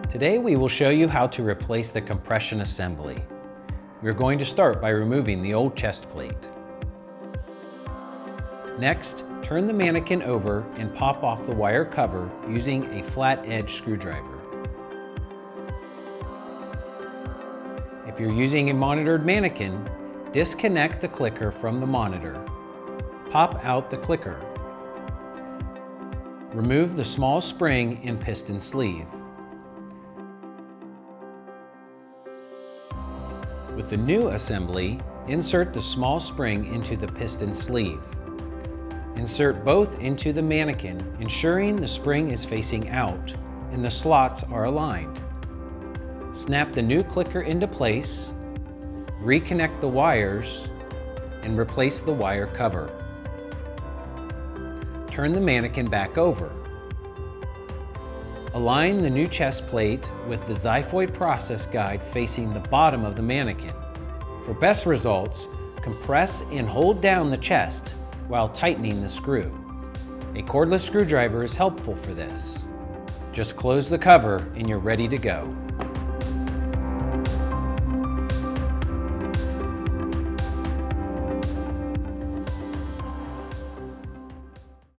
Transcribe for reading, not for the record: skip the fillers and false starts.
Today we will show you how to replace the compression assembly. We're going to start by removing the old chest plate. Next, turn the mannequin over and pop off the wire cover using a flat edge screwdriver. If you're using a monitored mannequin, disconnect the clicker from the monitor. Pop out the clicker. Remove the small spring and piston sleeve. With the new assembly, insert the small spring into the piston sleeve. Insert both into the mannequin, ensuring the spring is facing out and the slots are aligned. Snap the new clicker into place, reconnect the wires, and replace the wire cover. Turn the mannequin back over. Align the new chest plate with the xiphoid process guide facing the bottom of the mannequin. For best results, compress and hold down the chest while tightening the screw. A cordless screwdriver is helpful for this. Just close the cover and you're ready to go.